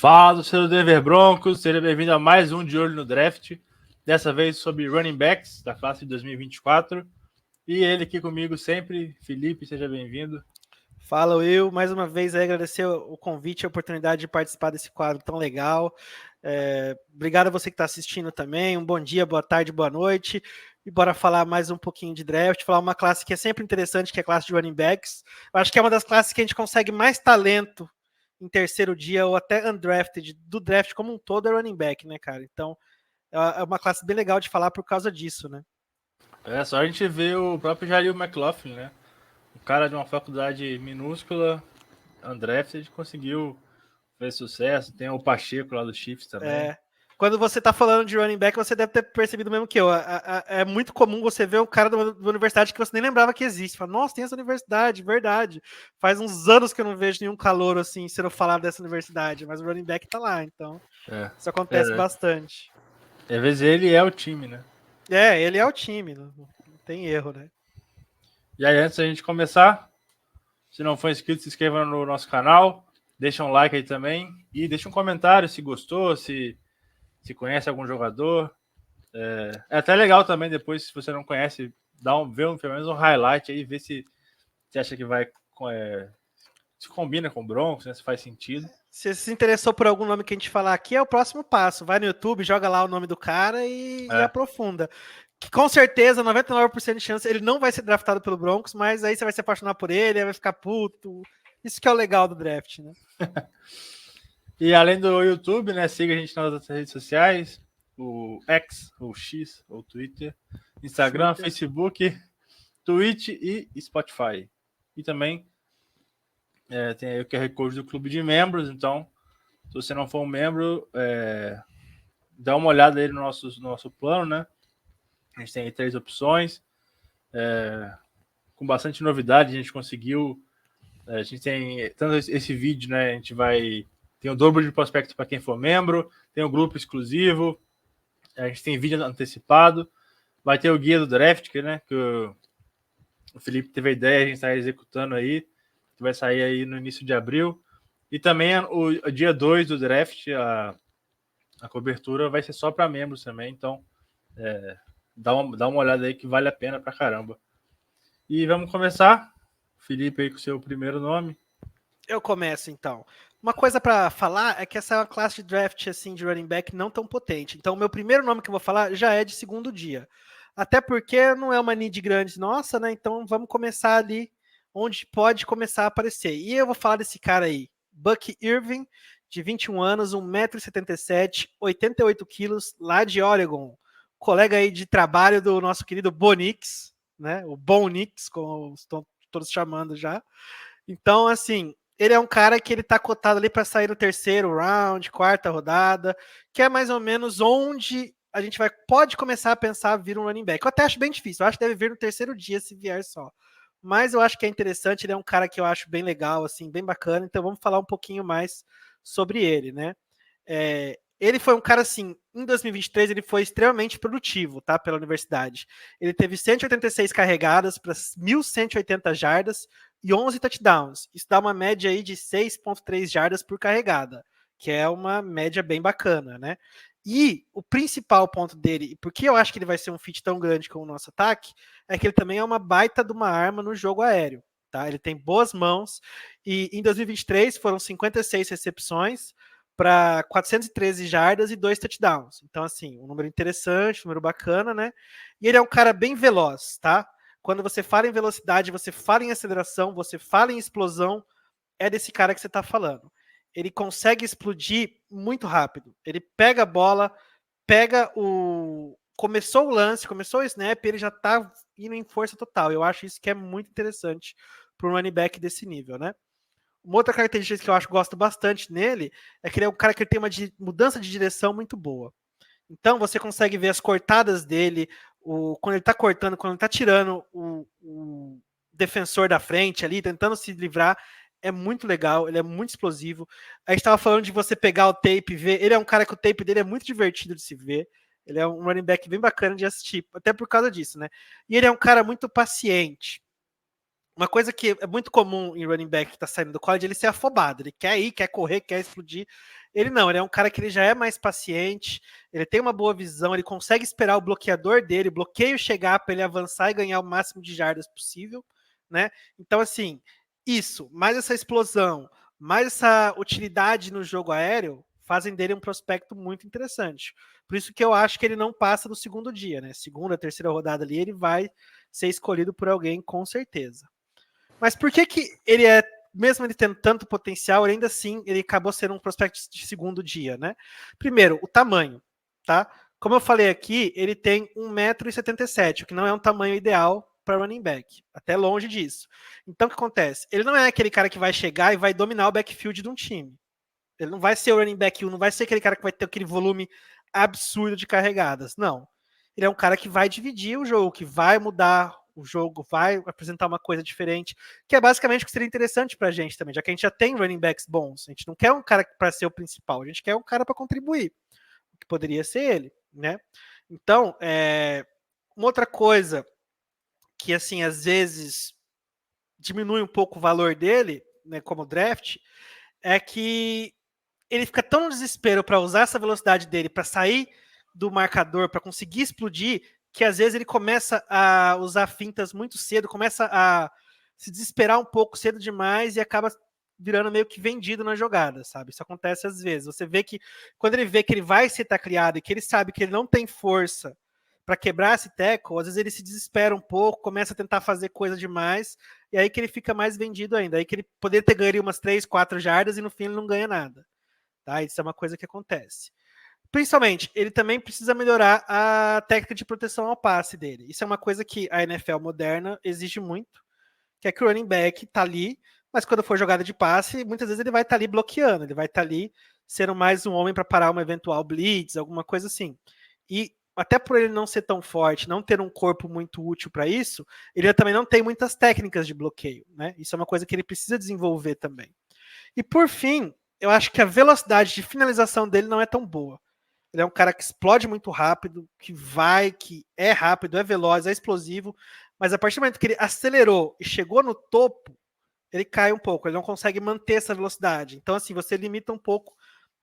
Fala, seu Denver Broncos, seja bem-vindo a mais um De Olho no Draft, dessa vez sobre running backs da classe de 2024. E ele aqui comigo sempre, Felipe, seja bem-vindo. Fala, Will, mais uma vez agradecer o convite, a oportunidade de participar desse quadro tão legal. Obrigado a você que está assistindo também, um bom dia, boa tarde, boa noite. E bora falar mais um pouquinho de draft, falar uma classe que é sempre interessante, que é a classe de running backs. Eu acho que é uma das classes que a gente consegue mais talento em terceiro dia, ou até undrafted, do draft como um todo é running back, né, cara? Então, é uma classe bem legal de falar por causa disso, né? É só a gente ver o próprio Jaleel McLaughlin, né? O cara de uma faculdade minúscula, undrafted, conseguiu fazer sucesso. Tem o Pacheco lá do Chiefs também. Quando você tá falando de running back, você deve ter percebido mesmo que eu. É muito comum você ver o cara de uma universidade que você nem lembrava que existe. Fala, nossa, tem essa universidade, verdade. Faz uns anos que eu não vejo nenhum calouro assim sendo falado dessa universidade, mas o running back tá lá, então isso acontece bastante. Às vezes ele é o time, né? Ele é o time, não tem erro, né? E aí, antes da gente começar, se não for inscrito, se inscreva no nosso canal, deixa um like aí também e deixa um comentário se gostou, se conhece algum jogador. É até legal também depois, se você não conhece, ver pelo menos um highlight aí, ver se você acha que vai se combina com o Broncos, né, se faz sentido. Se você se interessou por algum nome que a gente falar aqui, é o próximo passo. Vai no YouTube, joga lá o nome do cara e aprofunda. Que com certeza, 99% de chance, ele não vai ser draftado pelo Broncos, mas aí você vai se apaixonar por ele, vai ficar puto. Isso que é o legal do draft, né? E além do YouTube, né, siga a gente nas outras redes sociais, o X, ou X, ou Twitter, Instagram, Facebook, Twitch e Spotify. E também tem aí o QR Code do Clube de Membros, então, se você não for um membro, dá uma olhada aí no nosso plano, né? A gente tem aí 3 opções, com bastante novidade, a gente conseguiu, a gente tem tanto esse vídeo, né, a gente tem o dobro de prospectos para quem for membro, tem o grupo exclusivo, a gente tem vídeo antecipado, vai ter o guia do draft, que o Felipe teve a ideia, a gente está executando aí, que vai sair aí no início de abril, e também o dia 2 do draft, a cobertura vai ser só para membros também, então dá uma olhada aí que vale a pena pra caramba. E vamos começar. Felipe aí com o seu primeiro nome. Eu começo então. Uma coisa para falar é que essa é uma classe de draft assim de running back não tão potente. Então, o meu primeiro nome que eu vou falar já é de segundo dia. Até porque não é uma need grande nossa, né? Então, vamos começar ali onde pode começar a aparecer. E eu vou falar desse cara aí, Buck Irving, de 21 anos, 1,77 m, 88 quilos, lá de Oregon. Colega aí de trabalho do nosso querido Bonix, né? O Bonix, como estão todos chamando já. Então, assim, ele é um cara que ele tá cotado ali para sair no terceiro round, quarta rodada, que é mais ou menos onde a gente pode começar a pensar vir um running back. Eu até acho bem difícil, eu acho que deve vir no terceiro dia se vier só. Mas eu acho que é interessante, ele é um cara que eu acho bem legal, assim, bem bacana, então vamos falar um pouquinho mais sobre ele, né? Ele foi um cara, assim, em 2023 ele foi extremamente produtivo, tá, pela universidade. Ele teve 186 carregadas para 1.180 jardas e 11 touchdowns. Isso dá uma média aí de 6,3 jardas por carregada, que é uma média bem bacana, né? E o principal ponto dele, e por que eu acho que ele vai ser um fit tão grande com o nosso ataque, é que ele também é uma baita de uma arma no jogo aéreo, tá? Ele tem boas mãos e em 2023 foram 56 recepções para 413 jardas e 2 touchdowns. Então, assim, um número interessante, um número bacana, né? E ele é um cara bem veloz, tá? Quando você fala em velocidade, você fala em aceleração, você fala em explosão, é desse cara que você está falando. Ele consegue explodir muito rápido. Ele pega a bola, começou o lance, começou o snap, ele já está indo em força total. Eu acho isso que é muito interessante para um running back desse nível, né? Uma outra característica que eu gosto bastante nele é que ele é um cara que tem uma mudança de direção muito boa. Então você consegue ver as cortadas dele, quando ele está cortando, quando ele está tirando o defensor da frente ali, tentando se livrar, é muito legal, ele é muito explosivo. A gente estava falando de você pegar o tape e ver, ele é um cara que o tape dele é muito divertido de se ver, ele é um running back bem bacana de assistir, até por causa disso, né? E ele é um cara muito paciente. uma coisa que é muito comum em running back que tá saindo do college, ele ser afobado. Ele quer ir, quer correr, quer explodir. Ele não, ele é um cara que ele já é mais paciente, ele tem uma boa visão, ele consegue esperar o bloqueador dele, o bloqueio chegar para ele avançar e ganhar o máximo de jardas possível, né? Então, assim, isso, mais essa explosão, mais essa utilidade no jogo aéreo, fazem dele um prospecto muito interessante. Por isso que eu acho que ele não passa do segundo dia, né? Segunda, terceira rodada ali, ele vai ser escolhido por alguém com certeza. Mas por que ele é, mesmo ele tendo tanto potencial, ainda assim ele acabou sendo um prospecto de segundo dia, né? Primeiro, o tamanho, tá? Como eu falei aqui, ele tem 1,77 m, o que não é um tamanho ideal para running back, até longe disso. Então o que acontece? Ele não é aquele cara que vai chegar e vai dominar o backfield de um time. Ele não vai ser o running back 1, não vai ser aquele cara que vai ter aquele volume absurdo de carregadas, não. Ele é um cara que vai dividir o jogo, que vai mudar o jogo, vai apresentar uma coisa diferente, que é basicamente o que seria interessante pra gente também, já que a gente já tem running backs bons. A gente não quer um cara para ser o principal, a gente quer um cara para contribuir, que poderia ser ele, né? Então, uma outra coisa que, assim, às vezes diminui um pouco o valor dele, né, como draft, é que ele fica tão no desespero para usar essa velocidade dele para sair do marcador, para conseguir explodir, que às vezes ele começa a usar fintas muito cedo, começa a se desesperar um pouco cedo demais e acaba virando meio que vendido na jogada, sabe? Isso acontece às vezes. Você vê que quando ele vê que ele vai ser tacleado e que ele sabe que ele não tem força para quebrar esse tackle, às vezes ele se desespera um pouco, começa a tentar fazer coisa demais, e aí que ele fica mais vendido ainda. Aí que ele poderia ter ganho umas 3, 4 jardas e no fim ele não ganha nada. Tá? Isso é uma coisa que acontece. Principalmente, ele também precisa melhorar a técnica de proteção ao passe dele. Isso é uma coisa que a NFL moderna exige muito, que é que o running back tá ali, mas quando for jogada de passe, muitas vezes ele vai estar ali bloqueando, ele vai estar ali sendo mais um homem para parar uma eventual blitz, alguma coisa assim. E até por ele não ser tão forte, não ter um corpo muito útil para isso, ele também não tem muitas técnicas de bloqueio, né? Isso é uma coisa que ele precisa desenvolver também. E por fim, eu acho que a velocidade de finalização dele não é tão boa. Ele é um cara que explode muito rápido, que é rápido, é veloz, é explosivo, mas a partir do momento que ele acelerou e chegou no topo, ele cai um pouco, ele não consegue manter essa velocidade. Então, assim, você limita um pouco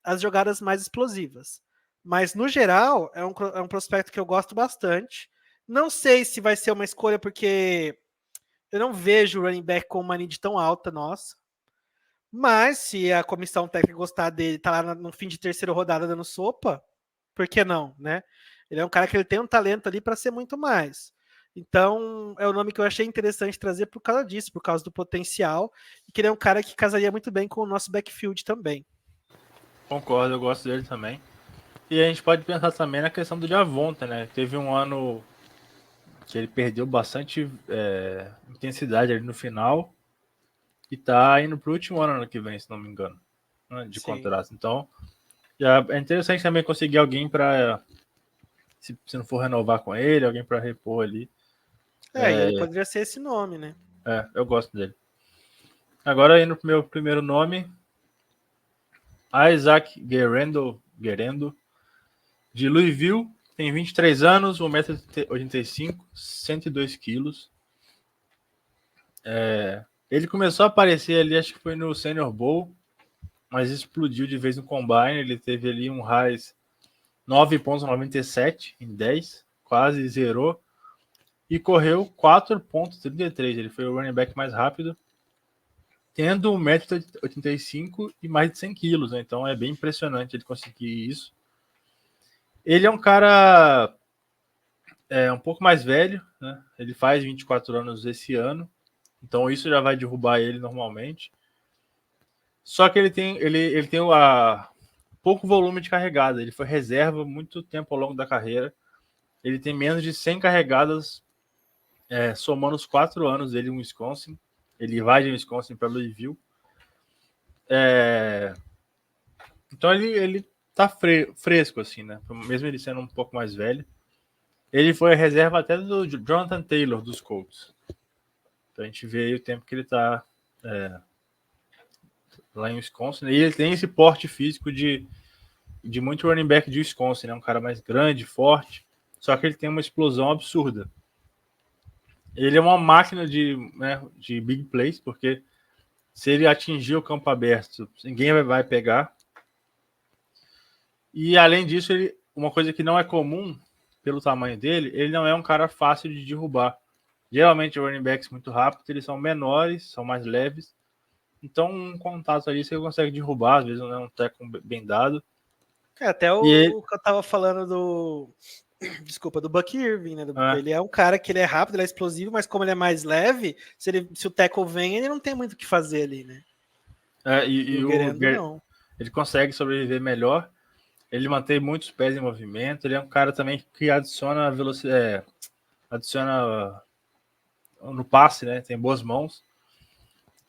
as jogadas mais explosivas. Mas, no geral, é um prospecto que eu gosto bastante. Não sei se vai ser uma escolha, porque eu não vejo o running back com uma need tão alta, nossa. Mas, se a comissão técnica gostar dele, tá lá no fim de terceira rodada dando sopa, por que não, né? Ele é um cara que ele tem um talento ali para ser muito mais. Então, é o nome que eu achei interessante trazer por causa disso, por causa do potencial, e que ele é um cara que casaria muito bem com o nosso backfield também. Concordo, eu gosto dele também. E a gente pode pensar também na questão do Javonta, né? Teve um ano que ele perdeu bastante intensidade ali no final e tá indo pro último ano que vem, se não me engano, né, de contrato. Então, já é interessante também conseguir alguém para, se não for renovar com ele, alguém para repor ali. E ele poderia ser esse nome, né? Eu gosto dele. Agora, indo pro meu primeiro nome, Isaac Guerendo, de Louisville, tem 23 anos, 1,85 m, 102 quilos. Ele começou a aparecer ali, acho que foi no Senior Bowl, mas explodiu de vez no Combine. Ele teve ali um RAS 9,97 em 10, quase zerou, e correu 4,33. Ele foi o running back mais rápido, tendo 1,85 m e mais de 100 quilos, né? Então é bem impressionante ele conseguir isso. Ele é um cara um pouco mais velho, né? Ele faz 24 anos esse ano, então isso já vai derrubar ele normalmente. Só que ele tem pouco volume de carregada. Ele foi reserva muito tempo ao longo da carreira. Ele tem menos de 100 carregadas, somando os 4 anos dele em Wisconsin. Ele vai de Wisconsin para Louisville. Então ele tá fresco, assim, né? Mesmo ele sendo um pouco mais velho. Ele foi a reserva até do Jonathan Taylor, dos Colts. Então a gente vê aí o tempo que ele tá lá em Wisconsin. E ele tem esse porte físico de muito running back de Wisconsin, né? Um cara mais grande, forte, só que ele tem uma explosão absurda. Ele é uma máquina de big plays, porque se ele atingir o campo aberto, ninguém vai pegar. E além disso, uma coisa que não é comum pelo tamanho dele, ele não é um cara fácil de derrubar. Geralmente, running backs muito rápidos, eles são menores, são mais leves. Então, um contato ali você consegue derrubar, às vezes não é um tackle bem dado. Até o que eu tava falando do Buck Irving, né? Ele é um cara que ele é rápido, ele é explosivo, mas como ele é mais leve, se o tackle vem, ele não tem muito o que fazer ali, né? Ele consegue sobreviver melhor. Ele mantém muitos pés em movimento. Ele é um cara também que adiciona velocidade, adiciona no passe, né? Tem boas mãos.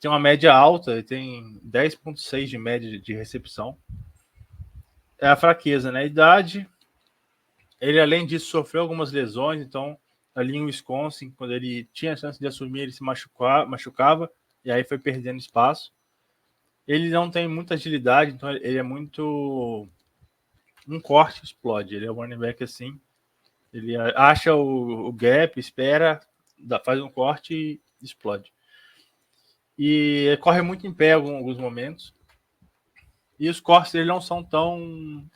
Tem uma média alta, ele tem 10,6 de média de recepção. É a fraqueza, né? A idade. Ele, além disso, sofreu algumas lesões, então, ali em Wisconsin, quando ele tinha a chance de assumir, ele se machucava, e aí foi perdendo espaço. Ele não tem muita agilidade, então ele é muito... Um corte explode. Ele é um running back assim. Ele acha o gap, espera, faz um corte e explode. E corre muito em pé em alguns momentos. E os cortes dele não são tão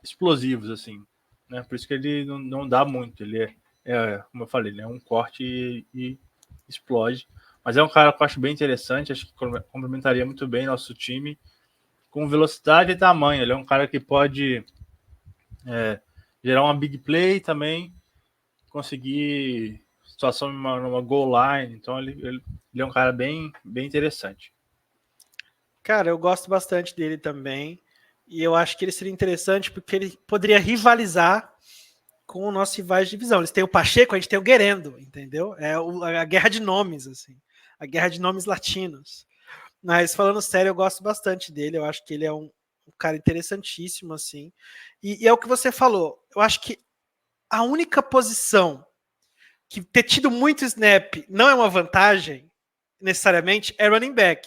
explosivos assim, né? Por isso que ele não dá muito. Ele como eu falei, ele é um corte e explode. Mas é um cara que eu acho bem interessante, acho que complementaria muito bem nosso time com velocidade e tamanho. Ele é um cara que pode gerar uma big play também, conseguir situação numa goal line. Então ele é um cara bem interessante. Cara, eu gosto bastante dele também. E eu acho que ele seria interessante porque ele poderia rivalizar com o nosso rivais de divisão. Eles têm o Pacheco, a gente tem o Guerendo, entendeu? É a guerra de nomes, assim. A guerra de nomes latinos. Mas falando sério, eu gosto bastante dele. Eu acho que ele é um cara interessantíssimo, assim. E é o que você falou. Eu acho que a única posição que ter tido muito snap não é uma vantagem, necessariamente, é running back.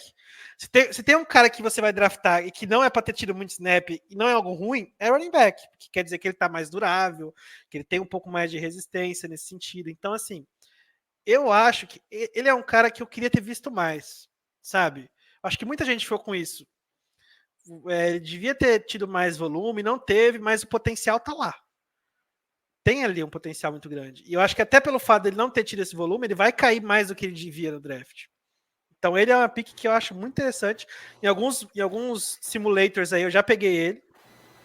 Se tem um cara que você vai draftar e que não é para ter tido muito snap e não é algo ruim, é running back, que quer dizer que ele está mais durável, que ele tem um pouco mais de resistência nesse sentido. Então, assim, eu acho que ele é um cara que eu queria ter visto mais, sabe? Acho que muita gente ficou com isso. Ele devia ter tido mais volume, não teve, mas o potencial tá lá. Tem ali um potencial muito grande. E eu acho que até pelo fato dele não ter tido esse volume, ele vai cair mais do que ele devia no draft. Então ele é uma pick que eu acho muito interessante. Em alguns simulators aí eu já peguei ele.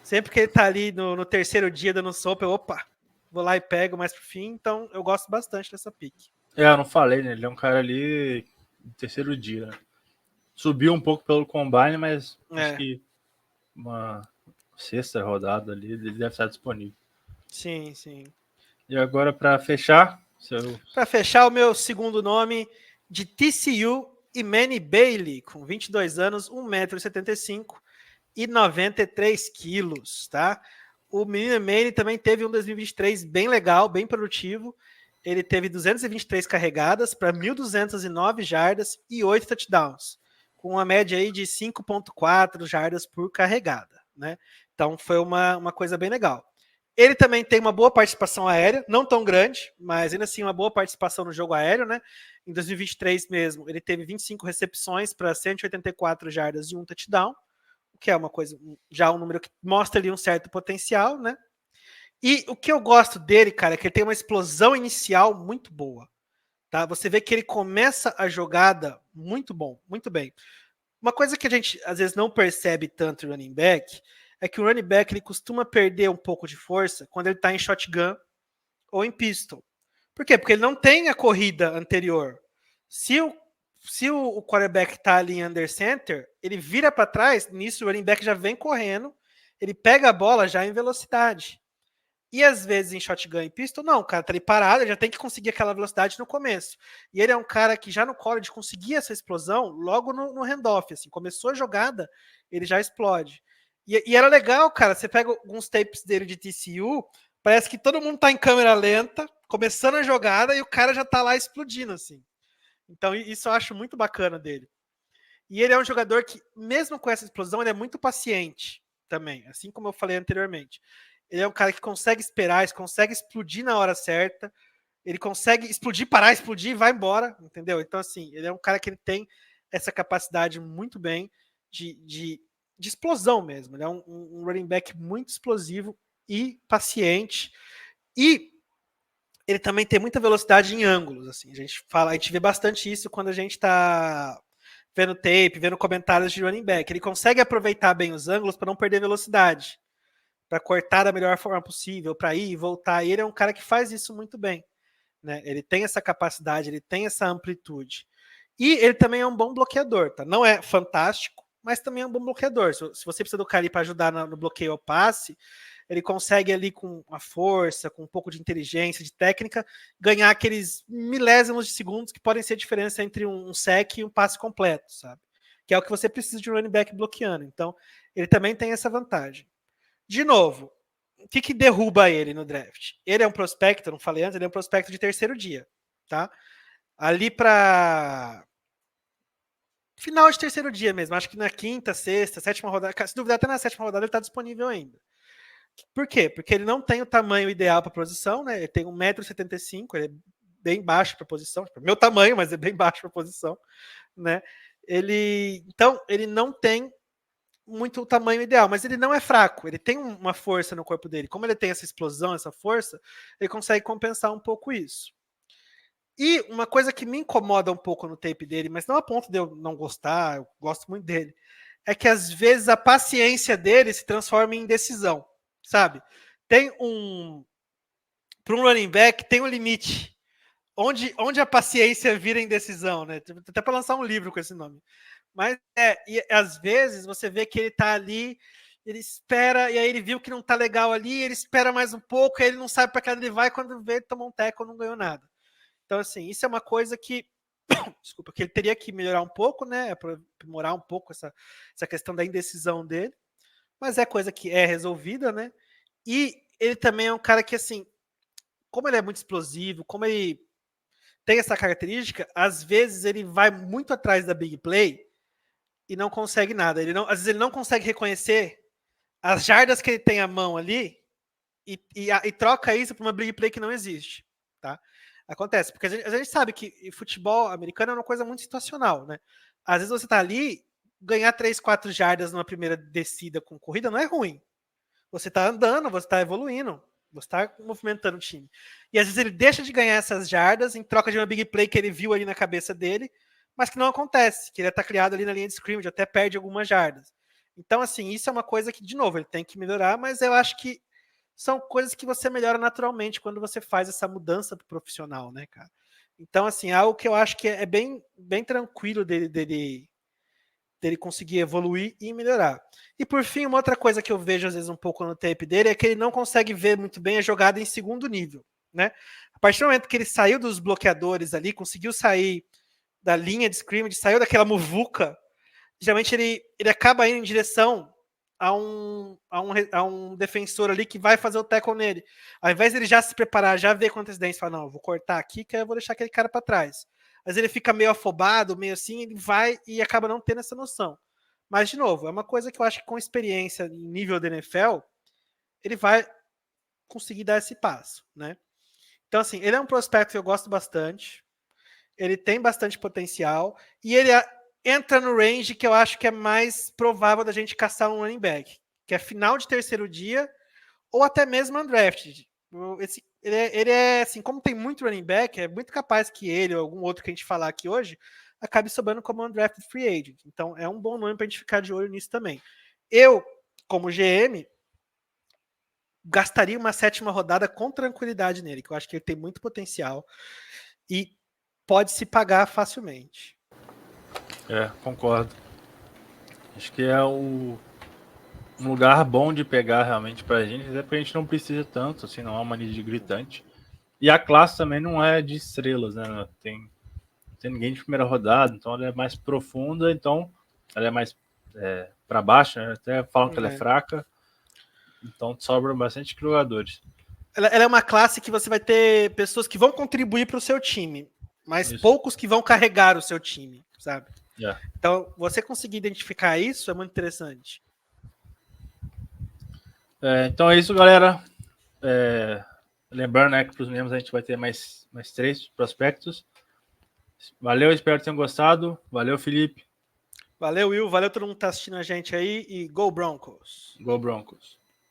Sempre que ele tá ali no terceiro dia dando sopa, vou lá e pego mais pro fim. Então eu gosto bastante dessa pick. Eu não falei, né? Ele é um cara ali no terceiro dia, né? Subiu um pouco pelo combine, mas acho que uma sexta rodada ali ele deve estar disponível. Sim, sim. E agora, para fechar... Para fechar, o meu segundo nome de TCU, Imani Bailey, com 22 anos, 1,75 m e 93 quilos, tá? O menino Imani também teve um 2023 bem legal, bem produtivo. Ele teve 223 carregadas para 1.209 jardas e 8 touchdowns, com uma média aí de 5,4 jardas por carregada, né? Então foi uma coisa bem legal. Ele também tem uma boa participação aérea, não tão grande, mas ainda assim uma boa participação no jogo aéreo, né? Em 2023 mesmo, ele teve 25 recepções para 184 jardas e um touchdown, o que é uma coisa, já um número que mostra ali um certo potencial, né? E o que eu gosto dele, cara, é que ele tem uma explosão inicial muito boa, tá? Você vê que ele começa a jogada muito bem. Uma coisa que a gente às vezes não percebe tanto no running back é que o running back ele costuma perder um pouco de força quando ele está em shotgun ou em pistol. Por quê? Porque ele não tem a corrida anterior. Se o quarterback está ali em under center, ele vira para trás, nisso o running back já vem correndo, ele pega a bola já em velocidade. E às vezes em shotgun e pistol, não, o cara tá ali parado, ele já tem que conseguir aquela velocidade no começo. E ele é um cara que já no college conseguia essa explosão logo no handoff, assim, começou a jogada, ele já explode. E era legal, cara, você pega alguns tapes dele de TCU, parece que todo mundo tá em câmera lenta, começando a jogada e o cara já tá lá explodindo, assim. Então isso eu acho muito bacana dele. E ele é um jogador que, mesmo com essa explosão, ele é muito paciente também, assim como eu falei anteriormente. Ele é um cara que consegue esperar, consegue explodir na hora certa. Ele consegue explodir, parar, explodir e vai embora, entendeu? Então, assim, ele é um cara que ele tem essa capacidade muito bem de explosão mesmo. Ele é um running back muito explosivo e paciente. E ele também tem muita velocidade em ângulos. Assim, a gente vê bastante isso quando a gente está vendo tape, vendo comentários de running back. Ele consegue aproveitar bem os ângulos para não perder velocidade, para cortar da melhor forma possível, para ir e voltar. E ele é um cara que faz isso muito bem. Né? Ele tem essa capacidade, ele tem essa amplitude. E ele também é um bom bloqueador. Tá? Não é fantástico, mas também é um bom bloqueador. Se você precisa do cara para ajudar no bloqueio ao passe, ele consegue ali com a força, com um pouco de inteligência, de técnica, ganhar aqueles milésimos de segundos que podem ser a diferença entre um sec e um passe completo, sabe? Que é o que você precisa de um running back bloqueando. Então, ele também tem essa vantagem. De novo, o que derruba ele no draft? Ele é um prospecto, não falei antes, ele é um prospecto de terceiro dia, tá? Ali para final de terceiro dia mesmo, acho que na quinta, sexta, sétima rodada, se duvidar até na sétima rodada ele está disponível ainda. Por quê? Porque ele não tem o tamanho ideal para a posição, né? Ele tem 1,75 m, ele é bem baixo para a posição, meu tamanho, mas é bem baixo para a posição, né? Então, ele não tem muito o tamanho ideal, mas ele não é fraco, ele tem uma força no corpo dele. Como ele tem essa explosão, essa força, ele consegue compensar um pouco isso. E uma coisa que me incomoda um pouco no tape dele, mas não a ponto de eu não gostar, eu gosto muito dele, é que às vezes a paciência dele se transforma em indecisão, sabe? Tem para um running back, tem um limite. Onde a paciência vira indecisão, né? Até para lançar um livro com esse nome. Mas e às vezes você vê que ele tá ali, ele espera, e aí ele viu que não tá legal ali, ele espera mais um pouco, aí ele não sabe para que ele vai, quando vê, ele tomou um teco ou não ganhou nada. Então, assim, isso é uma coisa que, desculpa, que ele teria que melhorar um pouco, né? Aprimorar um pouco essa questão da indecisão dele, mas é coisa que é resolvida, né? E ele também é um cara que, assim, como ele é muito explosivo, como ele tem essa característica, às vezes ele vai muito atrás da big play e não consegue nada. Às vezes ele não consegue reconhecer as jardas que ele tem à mão ali e troca isso para uma big play que não existe, tá? Acontece, porque a gente sabe que futebol americano é uma coisa muito situacional, né? Às vezes você tá ali, ganhar 3, 4 jardas numa primeira descida com corrida não é ruim. Você tá andando, você tá evoluindo, você tá movimentando o time. E às vezes ele deixa de ganhar essas jardas em troca de uma big play que ele viu ali na cabeça dele, mas que não acontece, que ele tá criado ali na linha de scrimmage, até perde algumas jardas. Então, assim, isso é uma coisa que, de novo, ele tem que melhorar, mas eu acho que são coisas que você melhora naturalmente quando você faz essa mudança pro profissional, né, cara? Então, assim, algo que eu acho que é bem tranquilo dele conseguir evoluir e melhorar. E por fim, uma outra coisa que eu vejo às vezes um pouco no tape dele é que ele não consegue ver muito bem a jogada em segundo nível, né? A partir do momento que ele saiu dos bloqueadores ali, conseguiu sair da linha de scrimmage, saiu daquela muvuca, geralmente ele acaba indo em direção a um defensor ali que vai fazer o tackle nele. Ao invés dele já se preparar, já ver com antecedência, falar, não, eu vou cortar aqui que eu vou deixar aquele cara para trás. Mas ele fica meio afobado, meio assim, ele vai e acaba não tendo essa noção. Mas, de novo, é uma coisa que eu acho que com experiência em nível da NFL, ele vai conseguir dar esse passo, né? Então, assim, ele é um prospecto que eu gosto bastante, ele tem bastante potencial, e ele entra no range que eu acho que é mais provável da gente caçar um running back, que é final de terceiro dia, ou até mesmo undrafted. Ele é assim, como tem muito running back, é muito capaz que ele ou algum outro que a gente falar aqui hoje acabe sobrando como undrafted free agent. Então é um bom nome para a gente ficar de olho nisso também. Eu, como GM, gastaria uma 7ª rodada com tranquilidade nele, que eu acho que ele tem muito potencial e pode se pagar facilmente. Concordo. Acho que é um lugar bom de pegar realmente pra gente, até porque a gente não precisa tanto, assim, não é uma need gritante. E a classe também não é de estrelas, né? Tem ninguém de primeira rodada, então ela é mais profunda, então ela é mais para baixo, né? Até falam que ela é fraca, então sobram bastante jogadores. Ela é uma classe que você vai ter pessoas que vão contribuir para o seu time, mas poucos que vão carregar o seu time, sabe? Então, você conseguir identificar isso é muito interessante. Então é isso, galera. Lembrando, né, que para os membros a gente vai ter mais 3 prospectos. Valeu, espero que tenham gostado. Valeu, Felipe. Valeu, Will. Valeu todo mundo que tá assistindo a gente aí. E Go Broncos! Go Broncos.